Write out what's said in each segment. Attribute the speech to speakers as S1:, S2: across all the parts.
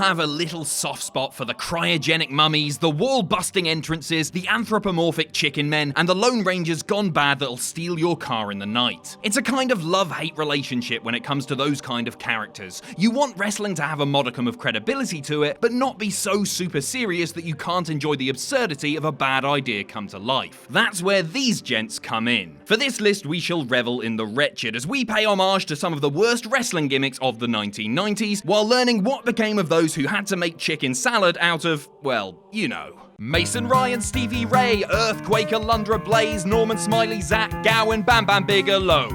S1: have a little soft spot for the cryogenic mummies, the wall-busting entrances, the anthropomorphic chicken men, and the Lone Rangers gone bad that'll steal your car in the night. It's a kind of love-hate relationship when it comes to those kind of characters. You want wrestling to have a modicum of credibility to it, but not be so super serious that you can't enjoy the absurdity of a bad idea come to life. That's where these gents come in. For this list, we shall revel in the wretched as we pay homage to some of the worst wrestling gimmicks of the 1990s, while learning what became of those who had to make chicken salad out of, well, you know. Mason Ryan, Stevie Ray, Earthquake, Alundra Blaze, Norman Smiley, Zach Gowen, Bam Bam Bigelow,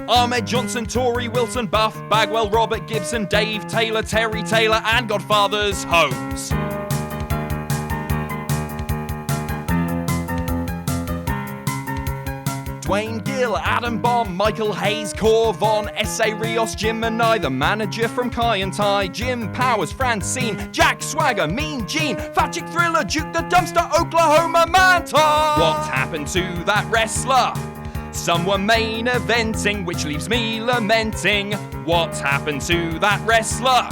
S1: Ahmed Johnson, Tory Wilson, Buff, Bagwell, Robert Gibson, Dave Taylor, Terry Taylor, and Godfather's Holmes. Dwayne Gill, Adam Bomb, Michael Hayes, Cor Von, S.A. Rios, Jim Manai, the manager from Kai and Tai, Jim Powers, Francine, Jack Swagger, Mean Gene, Fat Chick Thriller, Duke the Dumpster, Oklahoma Mantar. What happened to that wrestler? Some were main eventing, which leaves me lamenting. What happened to that wrestler?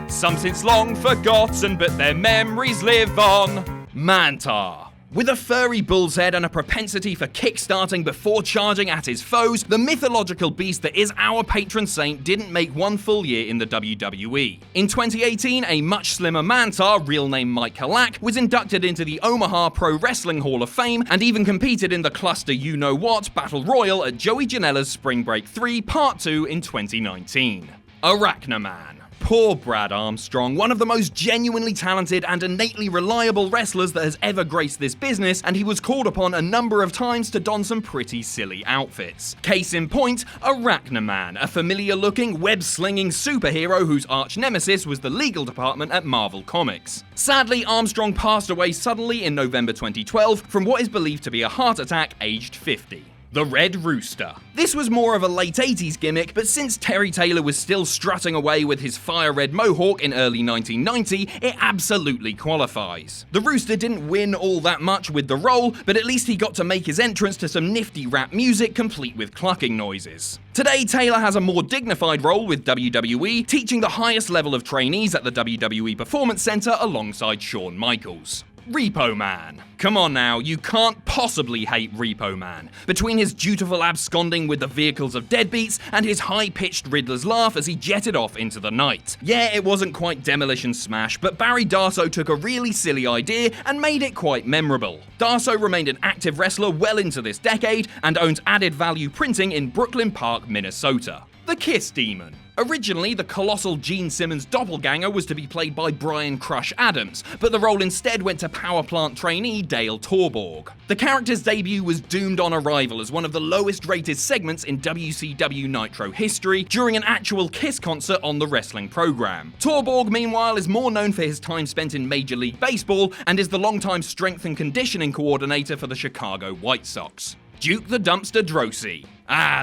S1: Some since long forgotten, but their memories live on. Mantar. With a furry bull's head and a propensity for kick-starting before charging at his foes, the mythological beast that is our patron saint didn't make one full year in the WWE. In 2018, a much slimmer Mantar, real name Mike Halak, was inducted into the Omaha Pro Wrestling Hall of Fame and even competed in the cluster you-know-what Battle Royal at Joey Janela's Spring Break 3 Part 2 in 2019. Ratna Man. Poor Brad Armstrong, one of the most genuinely talented and innately reliable wrestlers that has ever graced this business, and he was called upon a number of times to don some pretty silly outfits. Case in point, Ratna Man, a familiar-looking, web-slinging superhero whose arch-nemesis was the legal department at Marvel Comics. Sadly, Armstrong passed away suddenly in November 2012 from what is believed to be a heart attack aged 50. The Red Rooster. This was more of a late 80s gimmick, but since Terry Taylor was still strutting away with his fire red mohawk in early 1990, it absolutely qualifies. The Rooster didn't win all that much with the role, but at least he got to make his entrance to some nifty rap music complete with clucking noises. Today, Taylor has a more dignified role with WWE, teaching the highest level of trainees at the WWE Performance Center alongside Shawn Michaels. Repo Man. Come on now, you can't possibly hate Repo Man. Between his dutiful absconding with the vehicles of deadbeats and his high-pitched Riddler's laugh as he jetted off into the night. Yeah, it wasn't quite Demolition Smash, but Barry Darsow took a really silly idea and made it quite memorable. Darsow remained an active wrestler well into this decade and owns Added Value Printing in Brooklyn Park, Minnesota. The Kiss Demon. Originally, the colossal Gene Simmons doppelganger was to be played by Brian Crush Adams, but the role instead went to power plant trainee Dale Torborg. The character's debut was doomed on arrival as one of the lowest rated segments in WCW Nitro history during an actual Kiss concert on the wrestling program. Torborg, meanwhile, is more known for his time spent in Major League Baseball and is the longtime strength and conditioning coordinator for the Chicago White Sox. Duke the Dumpster Droese.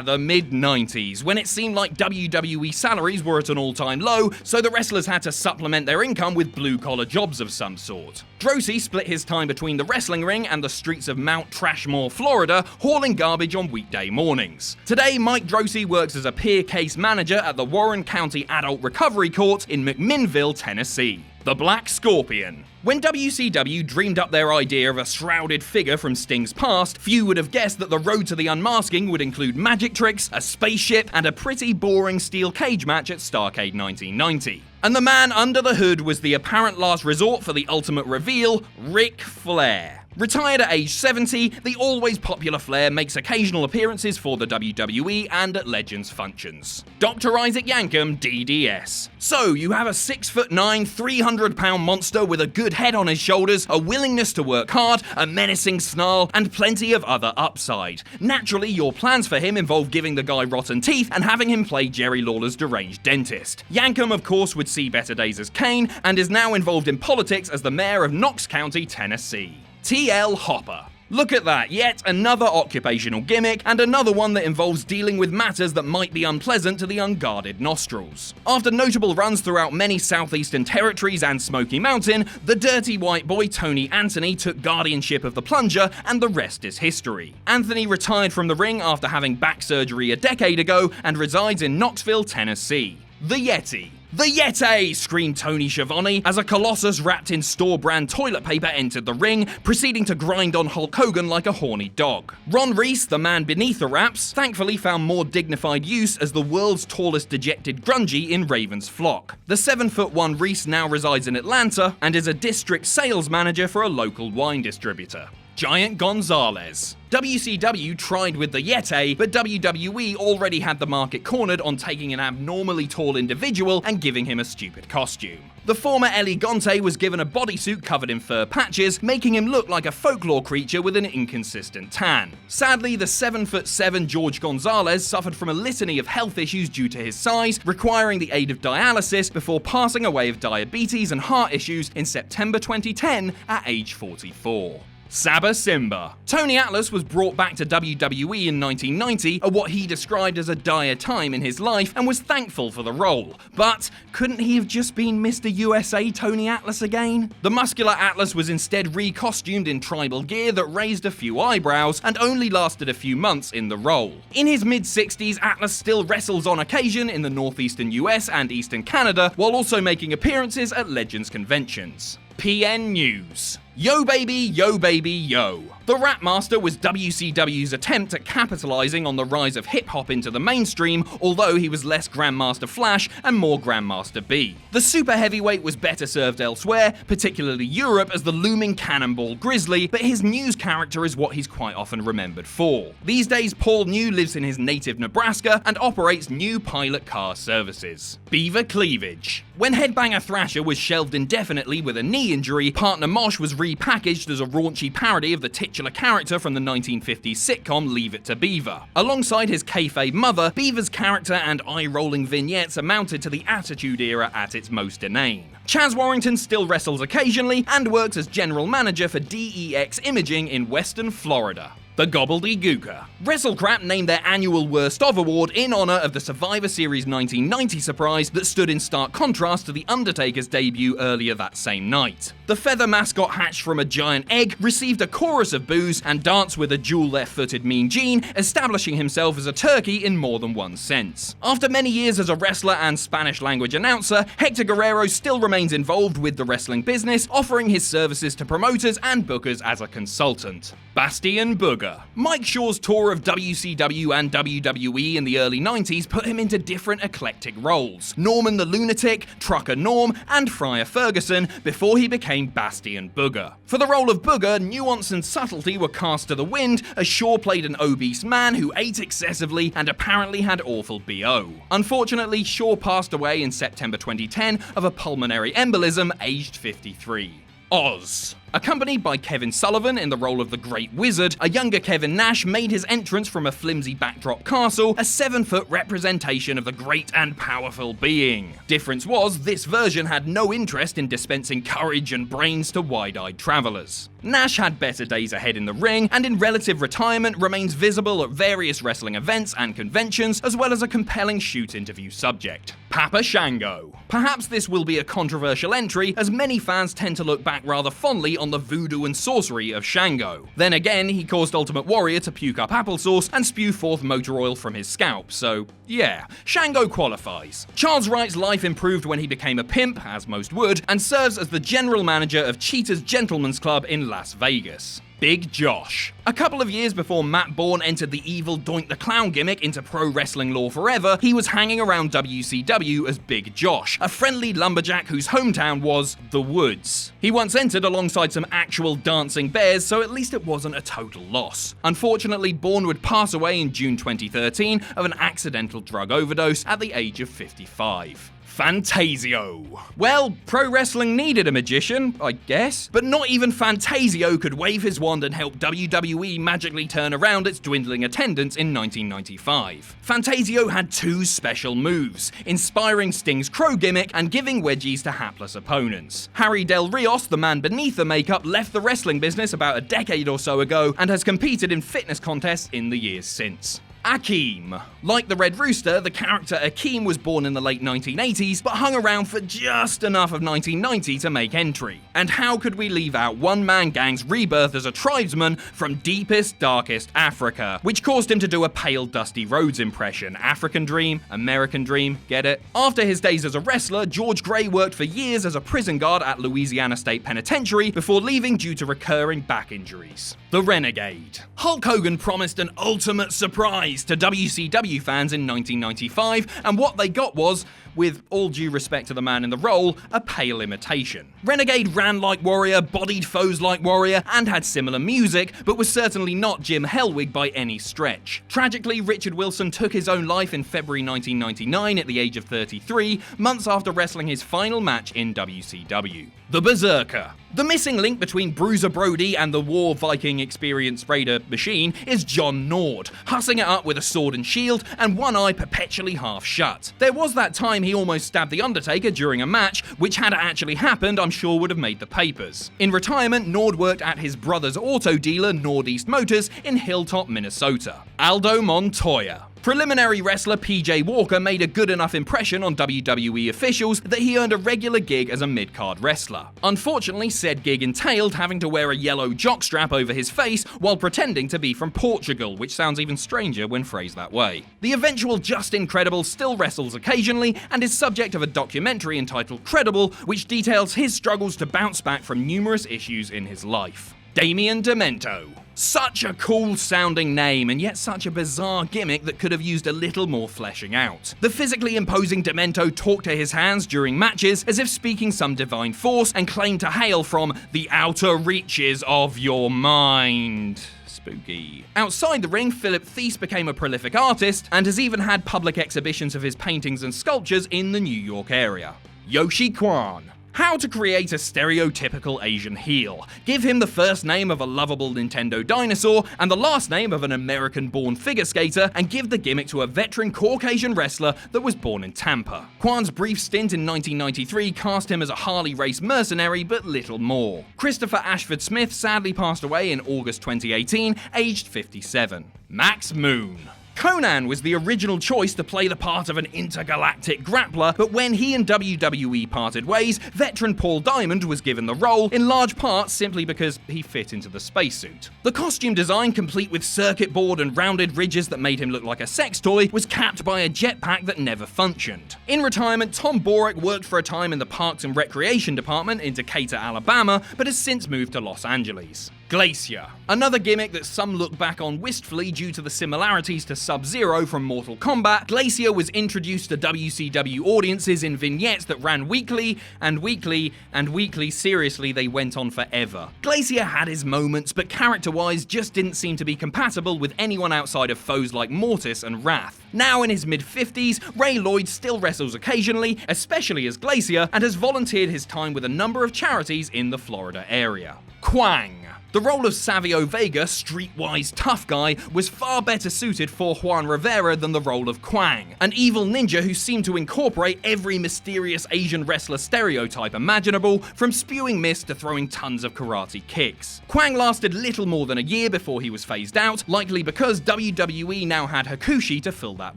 S1: The mid-90s, when it seemed like WWE salaries were at an all-time low, so the wrestlers had to supplement their income with blue-collar jobs of some sort. Droese split his time between the wrestling ring and the streets of Mount Trashmore, Florida, hauling garbage on weekday mornings. Today, Mike Droese works as a peer case manager at the Warren County Adult Recovery Court in McMinnville, Tennessee. The Black Scorpion. When WCW dreamed up their idea of a shrouded figure from Sting's past, few would have guessed that the road to the unmasking would include magic tricks, a spaceship, and a pretty boring steel cage match at Starrcade 1990. And the man under the hood was the apparent last resort for the ultimate reveal, Ric Flair. Retired at age 70, the always popular Flair makes occasional appearances for the WWE and at Legends functions. Dr. Isaac Yankem, DDS. So, you have a 6'9", 300-pound monster with a good head on his shoulders, a willingness to work hard, a menacing snarl, and plenty of other upside. Naturally, your plans for him involve giving the guy rotten teeth and having him play Jerry Lawler's deranged dentist. Yankem, of course, would see better days as Kane, and is now involved in politics as the mayor of Knox County, Tennessee. T.L. Hopper. Look at that, yet another occupational gimmick, and another one that involves dealing with matters that might be unpleasant to the unguarded nostrils. After notable runs throughout many southeastern territories and Smoky Mountain, the dirty white boy Tony Anthony took guardianship of the plunger, and the rest is history. Anthony retired from the ring after having back surgery a decade ago, and resides in Knoxville, Tennessee. The Yeti. "The Yeti!" screamed Tony Schiavone as a colossus wrapped in store-brand toilet paper entered the ring, proceeding to grind on Hulk Hogan like a horny dog. Ron Reese, the man beneath the wraps, thankfully found more dignified use as the world's tallest dejected grungy in Raven's flock. The 7'1" Reese now resides in Atlanta and is a district sales manager for a local wine distributor. Giant Gonzalez. WCW tried with the Yeti, but WWE already had the market cornered on taking an abnormally tall individual and giving him a stupid costume. The former El Gigante was given a bodysuit covered in fur patches, making him look like a folklore creature with an inconsistent tan. Sadly, the 7'7" George Gonzalez suffered from a litany of health issues due to his size, requiring the aid of dialysis before passing away of diabetes and heart issues in September 2010 at age 44. Zabba Simba. Tony Atlas was brought back to WWE in 1990 at what he described as a dire time in his life and was thankful for the role. But couldn't he have just been Mr. USA Tony Atlas again? The muscular Atlas was instead re-costumed in tribal gear that raised a few eyebrows and only lasted a few months in the role. In his mid-60s, Atlas still wrestles on occasion in the northeastern US and eastern Canada, while also making appearances at Legends conventions. PN News. Yo baby, yo baby, yo. The Rap Master was WCW's attempt at capitalizing on the rise of hip-hop into the mainstream, although he was less Grandmaster Flash and more Grandmaster B. The super heavyweight was better served elsewhere, particularly Europe, as the looming Cannonball Grizzly, but his news character is what he's quite often remembered for. These days, Paul New lives in his native Nebraska and operates New Pilot Car Services. Beaver Cleavage. When Headbanger Thrasher was shelved indefinitely with a knee injury, Partner Mosh was repackaged as a raunchy parody of the titular character from the 1950s sitcom Leave It to Beaver. Alongside his kayfabe mother, Beaver's character and eye-rolling vignettes amounted to the Attitude Era at its most inane. Chaz Warrington still wrestles occasionally and works as general manager for DEX Imaging in Western Florida. The Gobbledygooker. WrestleCrap named their annual Worst Of award in honor of the Survivor Series 1990 surprise that stood in stark contrast to The Undertaker's debut earlier that same night. The feather mascot hatched from a giant egg received a chorus of boos and danced with a dual left-footed Mean Gene, establishing himself as a turkey in more than one sense. After many years as a wrestler and Spanish-language announcer, Hector Guerrero still remains involved with the wrestling business, offering his services to promoters and bookers as a consultant. Bastian Booger. Mike Shaw's tour of WCW and WWE in the early 90s put him into different eclectic roles. Norman the Lunatic, Trucker Norm, and Friar Ferguson before he became Bastian Booger. For the role of Booger, nuance and subtlety were cast to the wind as Shaw played an obese man who ate excessively and apparently had awful BO. Unfortunately, Shaw passed away in September 2010 of a pulmonary embolism aged 53. Oz. Accompanied by Kevin Sullivan in the role of the Great Wizard, a younger Kevin Nash made his entrance from a flimsy backdrop castle, a 7-foot representation of the great and powerful being. Difference was, this version had no interest in dispensing courage and brains to wide-eyed travelers. Nash had better days ahead in the ring, and in relative retirement remains visible at various wrestling events and conventions, as well as a compelling shoot interview subject. Papa Shango. Perhaps this will be a controversial entry, as many fans tend to look back rather fondly on the voodoo and sorcery of Shango. Then again, he caused Ultimate Warrior to puke up applesauce and spew forth motor oil from his scalp, so yeah, Shango qualifies. Charles Wright's life improved when he became a pimp, as most would, and serves as the general manager of Cheetah's Gentlemen's Club in Las Vegas. Big Josh. A couple of years before Matt Bourne entered the evil Doink the Clown gimmick into pro wrestling lore forever, he was hanging around WCW as Big Josh, a friendly lumberjack whose hometown was the Woods. He once entered alongside some actual dancing bears, so at least it wasn't a total loss. Unfortunately, Bourne would pass away in June 2013 of an accidental drug overdose at the age of 55. Fantasio. Well, pro wrestling needed a magician, I guess, but not even Fantasio could wave his wand and help WWE magically turn around its dwindling attendance in 1995. Fantasio had two special moves, inspiring Sting's crow gimmick and giving wedgies to hapless opponents. Harry Del Rios, the man beneath the makeup, left the wrestling business about a decade or so ago and has competed in fitness contests in the years since. Hakeem. Like the Red Rooster, the character Hakeem was born in the late 1980s, but hung around for just enough of 1990 to make entry. And how could we leave out one-man gang's rebirth as a tribesman from deepest, darkest Africa, which caused him to do a pale Dusty Rhodes impression. African dream, American dream, get it? After his days as a wrestler, George Gray worked for years as a prison guard at Louisiana State Penitentiary before leaving due to recurring back injuries. The Renegade. Hulk Hogan promised an ultimate surprise to WCW fans in 1995, and what they got was, with all due respect to the man in the role, a pale imitation. Renegade ran like Warrior, bodied foes like Warrior, and had similar music, but was certainly not Jim Hellwig by any stretch. Tragically, Richard Wilson took his own life in February 1999 at the age of 33, months after wrestling his final match in WCW. The Berserker. The missing link between Bruiser Brody and the War Viking experienced Raider machine is John Nord, hussing it up with a sword and shield and one eye perpetually half shut. There was that time he almost stabbed The Undertaker during a match, which had it actually happened I'm sure would have made the papers. In retirement, Nord worked at his brother's auto dealer Northeast Motors in Hilltop, Minnesota. Aldo Montoya. Preliminary wrestler PJ Walker made a good enough impression on WWE officials that he earned a regular gig as a mid-card wrestler. Unfortunately, said gig entailed having to wear a yellow jockstrap over his face while pretending to be from Portugal, which sounds even stranger when phrased that way. The eventual Just Incredible still wrestles occasionally and is subject of a documentary entitled Credible, which details his struggles to bounce back from numerous issues in his life. Damien Demento. Such a cool sounding name, and yet such a bizarre gimmick that could have used a little more fleshing out. The physically imposing Demento talked to his hands during matches as if speaking some divine force and claimed to hail from the outer reaches of your mind. Spooky. Outside the ring, Philip Thies became a prolific artist and has even had public exhibitions of his paintings and sculptures in the New York area. Yoshi Kwan. How to create a stereotypical Asian heel. Give him the first name of a lovable Nintendo dinosaur and the last name of an American-born figure skater, and give the gimmick to a veteran Caucasian wrestler that was born in Tampa. Kwan's brief stint in 1993 cast him as a Harley race mercenary, but little more. Christopher Ashford Smith sadly passed away in August 2018, aged 57. Max Moon. Conan was the original choice to play the part of an intergalactic grappler, but when he and WWE parted ways, veteran Paul Diamond was given the role, in large part simply because he fit into the spacesuit. The costume design, complete with circuit board and rounded ridges that made him look like a sex toy, was capped by a jetpack that never functioned. In retirement, Tom Borick worked for a time in the Parks and Recreation Department in Decatur, Alabama, but has since moved to Los Angeles. Glacier. Another gimmick that some look back on wistfully due to the similarities to Sub-Zero from Mortal Kombat, Glacier was introduced to WCW audiences in vignettes that ran weekly, and weekly, and weekly. Seriously, they went on forever. Glacier had his moments, but character-wise just didn't seem to be compatible with anyone outside of foes like Mortis and Wrath. Now in his mid-50s, Ray Lloyd still wrestles occasionally, especially as Glacier, and has volunteered his time with a number of charities in the Florida area. Kwang. The role of Savio Vega, streetwise tough guy, was far better suited for Juan Rivera than the role of Kwang, an evil ninja who seemed to incorporate every mysterious Asian wrestler stereotype imaginable, from spewing mist to throwing tons of karate kicks. Kwang lasted little more than a year before he was phased out, likely because WWE now had Hakushi to fill that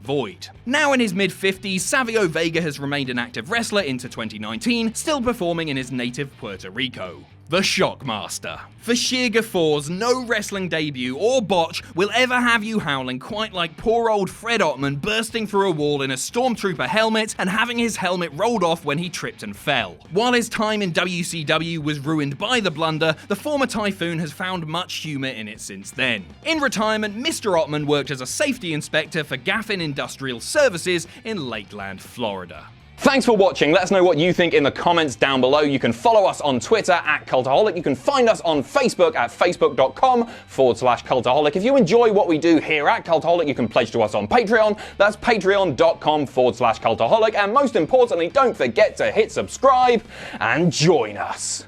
S1: void. Now in his mid-50s, Savio Vega has remained an active wrestler into 2019, still performing in his native Puerto Rico. The Shockmaster. For sheer guffaws, no wrestling debut or botch will ever have you howling quite like poor old Fred Ottman bursting through a wall in a Stormtrooper helmet and having his helmet rolled off when he tripped and fell. While his time in WCW was ruined by the blunder, the former Typhoon has found much humour in it since then. In retirement, Mr. Ottman worked as a safety inspector for Gaffin Industrial Services in Lakeland, Florida.
S2: Thanks for watching. Let us know what you think in the comments down below. You can follow us on Twitter at Cultaholic. You can find us on Facebook at facebook.com/Cultaholic. If you enjoy what we do here at Cultaholic, you can pledge to us on Patreon. That's patreon.com/Cultaholic. And most importantly, don't forget to hit subscribe and join us.